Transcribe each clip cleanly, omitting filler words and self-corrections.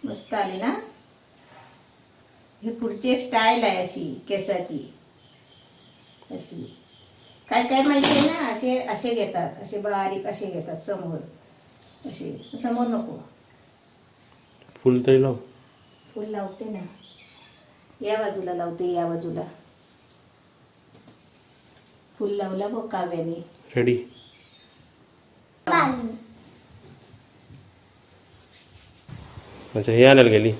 मस्त आली ना। ही पुढची स्टाईल आहे अशी केसाची, अशी काय काय माहिती आहे ना, असे असे घेतात, असे बारीक असे घेतात समोर, असे समोर नको, फुल तरी लाव. फुल लावते ना, या बाजूला लावते, या बाजूला फुल लावला बघ काव्याने. रेडी. अच्छा हे आणायला गेली.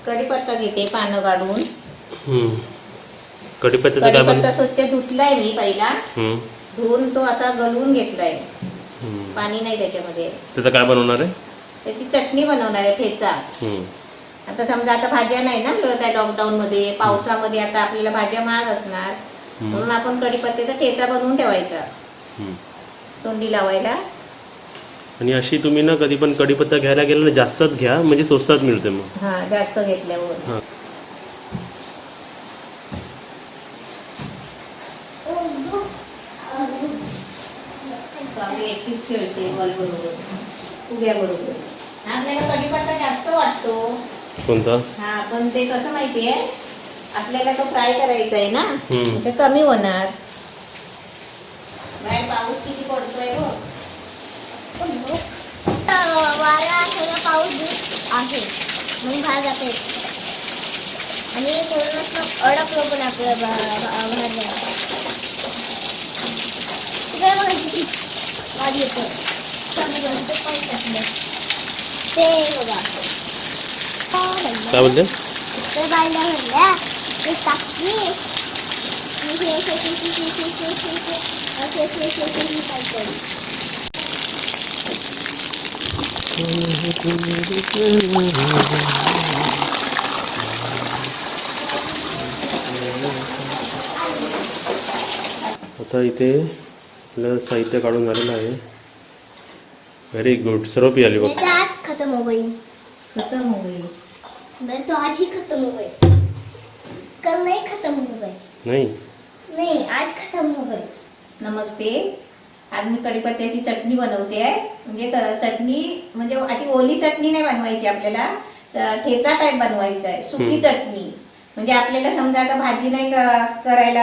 कढीपत्ता घेते पानं काढून. कढीपत्त्याचं काय कढीपत्ता स्वच्छ धुतलाय मी पहिला, बनवणार? धुवून तो असा गलवून घेतलाय, पाणी नाही त्याच्यामध्ये. त्याचं काय बनवणार आहे? त्याची चटणी बनवणार आहे, ठेचा. आता समजा आता भाज्या नाही ना मिळत आहे लॉकडाऊन मध्ये, पावसामध्ये आता आपल्याला भाज्या महाग असणार, म्हणून आपण कढीपत्त्याचा ठेचा बनवून ठेवायचा तोंडी लावायला. आणि अशी तुम्ही ना कधी पण कढीपत्ता घ्यायला गेला ना जास्तच घ्या, म्हणजे स्वस्तात मिळते मग. हा जास्त घेतल्यावर. एकटीच खेळते बॉल बरोबर, उभ्या बरोबर. आपल्याला कढीपत्ता जास्त वाटतो. कोणता? हा पण ते कसं माहितीये, आपल्याला तो फ्राय करायचा आहे ना, ते कमी होणार. बाहेर पाऊस किती पडतोय बघ. वारा सगळं पाऊस आहे म्हणून बाहेर जाते आणि पूर्ण अडकलो पण आपलं बाहेर जायचं. गाडी येतं ते बघा काय बोलते? ते बायला म्हणल्या ते टाकली आता इथे आपलं साहित्य काढून झालेलं आहे. Very good. सर्व पी आली बघ. आज खतम हो गई. खतम हो गई. मैं तो आज ही खत्म हो गई, कल नहीं खत्म हो गई. नहीं आज खत्म हो गई. नमस्ते. आज मी कढीपत्त्याची चटणी बनवते आहे. म्हणजे चटणी म्हणजे अशी ओली चटणी नाही बनवायची आपल्याला, ठेचा टाईप बनवायचा आहे, सुकी चटणी. म्हणजे आपल्याला समजा आता भाजी नाही करायला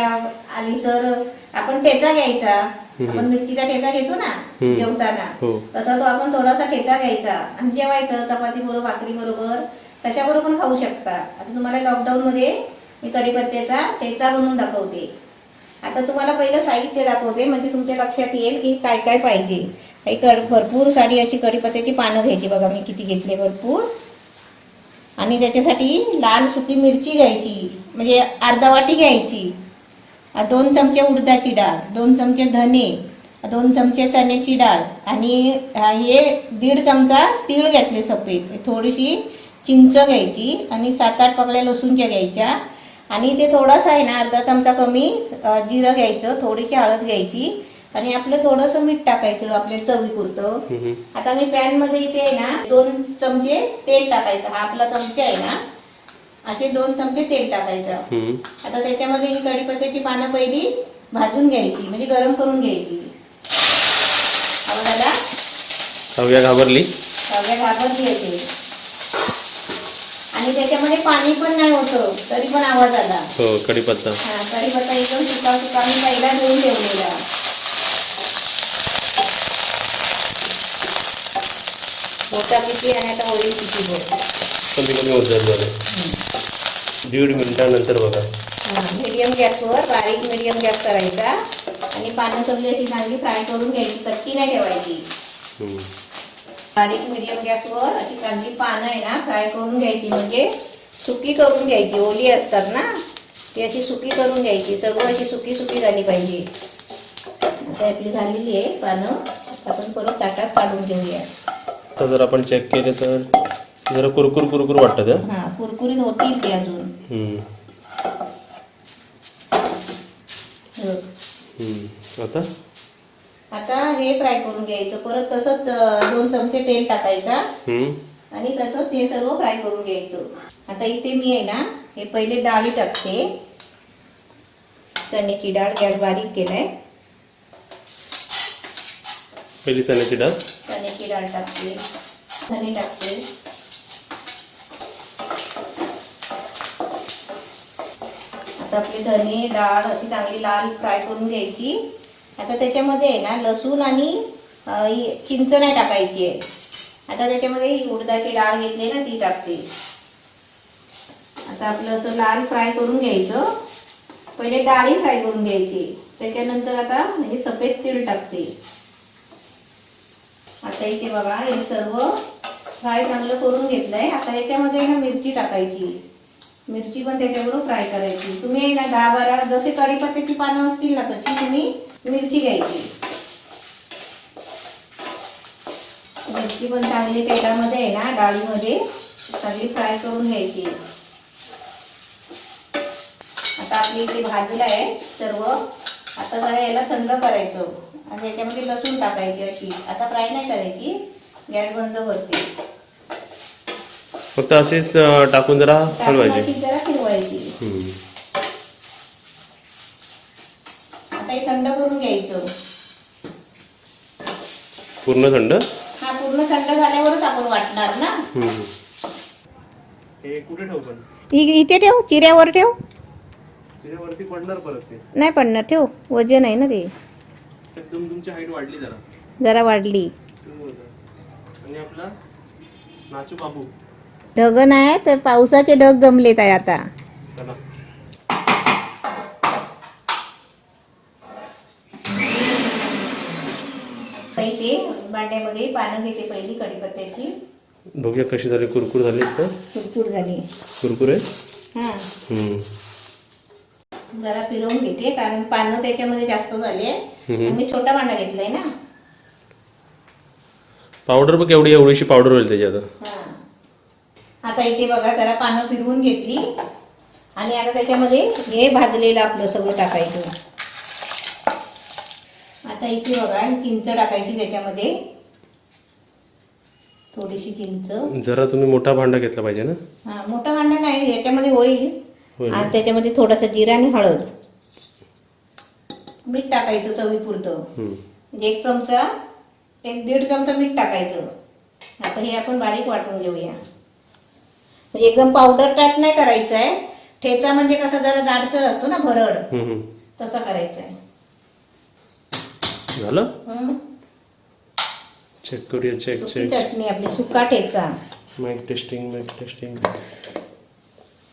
आली तर आपण ठेचा घ्यायचा. आपण मिरचीचा ठेचा घेतो ना जेवताना, तसा तो आपण थोडासा ठेचा घ्यायचा आणि जेवायचं चपाती बरोबर, भाकरी बरोबर, कशाबरोबर पण खाऊ शकता. आता तुम्हाला लॉकडाऊन मध्ये मी कढीपत्त्याचा ठेचा बनवून दाखवते. आता तुम्हाला पहिलं साहित्य दाखवते, म्हणजे तुमच्या लक्षात येईल की काय काय पाहिजे. भरपूर सारी अशी कढीपत्त्याची पानं घ्यायची बघा, मी किती घेतले भरपूर. आणि त्याच्यासाठी लाल सुकी मिरची घ्यायची, म्हणजे अर्धा वाटी घ्यायची. 2 चमचे उडदाची डाळ, 2 चमचे धने, 2 चमचे चण्याची डाळ आणि हे 1.5 चमचा तीळ घेतले सफेद, थोडीशी चिंच घ्यायची आणि 7-8 पकड्या लसूणच्या घ्यायच्या. आणि ते थोडासा आहे ना अर्धा चमचा कमी जिरं घ्यायचं, थोडीशी हळद घ्यायची आणि आपलं थोडंसं मीठ टाकायचं आपल्या चवीपुरतं. आता मी पॅन मध्ये इथे आहे ना 2 चमचे तेल टाकायचं. हा आपला चमचा आहे ना, असे 2 चमचे तेल टाकायचं. आता त्याच्यामध्ये ही कढीपत्त्याची पानं पहिली भाजून घ्यायची, म्हणजे गरम करून घ्यायची. आवडायला काव्या घाबरली. काव्या घाबरली येते. आणि त्याच्यामध्ये पाणी पण नाही होतं तरी पण आवाज आला. हो कढीपत्ता. हा कढीपत्ता एकदम सुका सुका मी पहिला धुवून ठेवलेला. मोठा किती आणि आता ओळी किती बघ. कमी होत झाले. 1.5 मिनिटानंतर बघा. मीडियम गॅसवर, बारीक मीडियम गॅस करायचा आणि पानं सगळी अशी चांगली फ्राय करून घ्यायची, कच्ची नाही ठेवायची. बारीक मीडियम गॅसवर अशी चांगली पानं आहे ना फ्राय करून घ्यायची, म्हणजे सुकी करून घ्यायची. ओली असतात ना ती अशी सुकी करून घ्यायची, सगळं अशी सुकी सुकी झाली पाहिजे. आता आपली झालेली आहे पानं, आपण परत ताटात काढून घेऊया. आता जर आपण चेक केले तर जरा कुरकुर वाटतं. हा कुरकुरीत होतील ते अजून. आता हे फ्राय करून घ्यायचं. परत तसंच 2 चमचे तेल टाकायचा आणि तसंच हे सर्व फ्राय करून घ्यायचं. आता इथे मी आहे ना हे पहिले डाळी टाकते. चण्याची डाळ, गॅस बारीक केलाय. पहिली चण्याची डाळ. चण्याची डाळ टाकते, धणे टाकते. आता आपली धणे डाळ अशी चांगली लाल फ्राय करून घ्यायची. आता त्याच्यामध्ये आहे ना लसूण आणि चिंच नाही टाकायची आहे. आता त्याच्यामध्ये ही उडदाची डाळ घेतली ना ती टाकते. आता आपलं असं लाल फ्राय करून घ्यायचं. पहिले डाळी फ्राय करून घ्यायची, त्याच्यानंतर आता हे सफेद तीळ टाकते. आता इथे बघा हे सर्व फ्राय चांगलं करून घेतलंय. आता याच्यामध्ये ना मिरची टाकायची, मिरची पण त्याच्याबरोबर फ्राय करायची. तुम्ही आहे ना 10-12 जसे कढीपत्त्याची पानं असतील ना तशी तुम्ही मिरची घ्यायची. मिरची पण चांगली तेलामध्ये आहे ना डाळीमध्ये चांगली फ्राय करून घ्यायची. आता आपली इथे भाजलं आहे सर्व. आता जरा याला थंड करायचं आणि याच्यामध्ये लसूण टाकायची अशी. आता फ्राय नाही करायची, गॅस बंद करते. फक्त असेच टाकून जरा हलवायची. अशी जरा फिरवायची. आता हे थंड करून घ्यायचं. पूर्ण थंड. हा पूर्ण थंड झाल्यावरच आपण वाटणार ना. हे कुठे ठेवू पण? इथे ठेव, चिऱ्यावर ठेव. वरती पडणार परत ते. नाही पडणार, ठेव. वजन आहे ना ते. एकदम तुमची हाईट वाढली जरा. जरा वाढली. आणि आपला नाचू बाबू. ढग नाही तर पावसाचे ढग जमलेत आहे आता. चला. इथे भांड्यामध्ये पानं घेते पहिली कढीपत्त्याची. बघूया कशी झाली, कुरकुर झाली का? कुरकुर झाली. कुरकुर आहे. हा जरा फिरवून घेते कारण पानं त्याच्यामध्ये जास्त झाले. मी छोटा भांडा घेतलाय ना. पावडर बघ एवढी एवढीशी पावडर होईल त्याच्यात. आता इथे बघा जरा पानं फिरवून घेतली आणि आता त्याच्यामध्ये हे भाजलेलं आपलं सगळं टाकायचं. आता इथे बघा चिंच टाकायची त्याच्यामध्ये, थोडीशी चिंच. जरा तुम्ही मोठा भांडा घेतला पाहिजे ना. हा मोठा भांडा नाही याच्यामध्ये होईल. आणि त्याच्यामध्ये थोडासा जिरा आणि हळद, मीठ टाकायचं चवीपुरतं. म्हणजे 1 चमचा 1-1.5 चमचा मीठ टाकायचं. आता हे आपण बारीक वाटून घेऊया. म्हणजे एकदम पावडर टाईप नाही करायचं आहे. ठेचा म्हणजे कसा जरा जाडसर असतो ना भरड, तसं करायचं आहे. झालं. चेक करूया. चेक. चटणी आपली सुका ठेचा. Mic testing.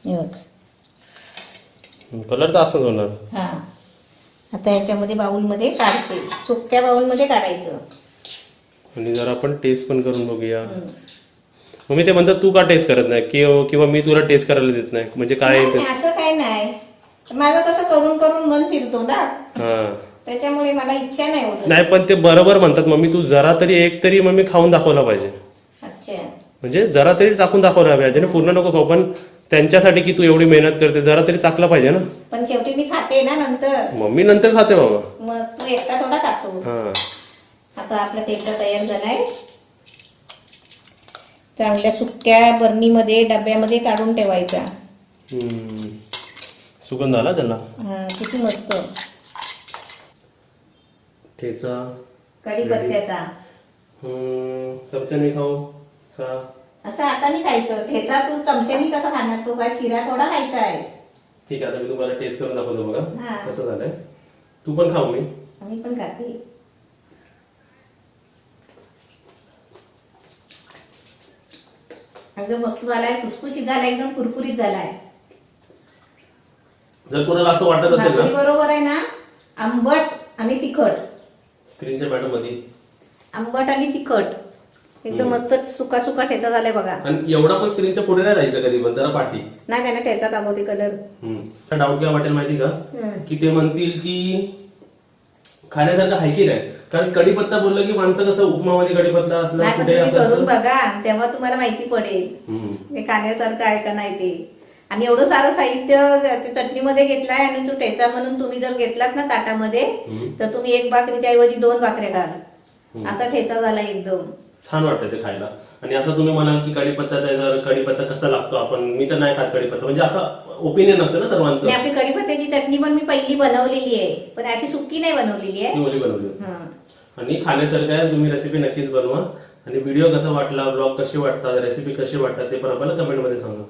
हे बघ कलर तर असंच होणार. हा आता याच्यामध्ये बाउलमध्ये काढते, सुक्या बाउलमध्ये काढायचं. आणि जरा आपण टेस्ट पण करून बघूया. मग मी ते म्हणतात तू का टेस्ट करत नाही किंवा मी तुला टेस्ट करायला देत नाही म्हणजे काय? असं काय नाही, माझं कसं करून करून मन फिरतो ना. त्याच्यामुळे मला इच्छा नाही होत. नाही पण ते बरोबर म्हणतात मम्मी तू जरा तरी एक तरी मम्मी खाऊन दाखवला पाहिजे. अच्छा म्हणजे जरा तरी चाकून दाखवला पाहिजे ना. पूर्ण नको खाऊ पण त्यांच्यासाठी की तू एवढी मेहनत करते जरा तरी चाकला पाहिजे ना. पण शेवटी मी खाते ना नंतर. मम्मी नंतर खाते बाबा. मग तू एकटा थोडा खातो. आता आपला ठेचा तयार झालाय. चांगल्या सुक्या बरणीमध्ये डब्यामध्ये काढून ठेवायचा. सुगंध आला त्याला. किती मस्त ठेचा कढीपत्त्याचा. चमच्याने खाऊ का असं हाताने खायचं. ठेचा तू चमच्याने कसं खाणार, तो काय शिरा थोडा खायचा आहे. ठीक आहे आता मी तुम्हाला टेस्ट करून दाखवतो बघा हा. कसं झालंय. तू पण खाऊ. मी पण खाते. एकदम मस्त झालाय, खुसखुशीत झालाय, एकदम कुरकुरीत झालाय. जर कोणाला असं वाटत असेल भाकरी ना बरोबर आहे ना आंबट आणि तिखट. स्क्रीनच्या मॅडम मध्ये आंबट आणि तिखट एकदम मस्त सुका सुका ठेचा झालाय बघा. आणि एवढा पण स्क्रीनच्या पुढे नाही जायचं कधी पण जरा पाठी नाही त्याने ठेचा दाबवते कलर. डाऊट काय वाटेल माहिती का की ते म्हणतील की खाण्यासारखं आहे की नाही. कारण कढीपत्ता बोललं की माणसं कसं उपमामध्ये कढीपत्ता असला नाही पण कुठे तुम्ही करून असं बघा तेव्हा तुम्हाला माहिती पडेल हे खाण्यासारखं आहे का नाही ते. आणि एवढं सारं साहित्य ते चटणीमध्ये घेतलाय आणि तो ठेचा म्हणून तुम्ही जर घेतलात ना ताटामध्ये तर तुम्ही 1 भाकरीच्या ऐवजी 2 भाकऱ्या घाल. असा ठेचा झाला एकदम छान वाटतं ते खायला. आणि असं तुम्ही म्हणाल की कढीपत्ता जर कढीपत्ता कसा लागतो आपण मी तर नाही खात कढीपत्ता म्हणजे असं ओपिनियन असतं ना सर्वांचं. आपली कढीपत्त्याची चटणी पण मी पहिली बनवलेली आहे पण अशी सुकी नाही बनवलेली आहे. ओली बनवली. आणि खाण्यासारखं आहे. तुम्ही रेसिपी नक्कीच बनवा आणि व्हिडिओ कसा वाटला, ब्लॉग कसे वाटतात, रेसिपी कशी वाटतात ते पण आपल्याला कमेंटमध्ये सांगा.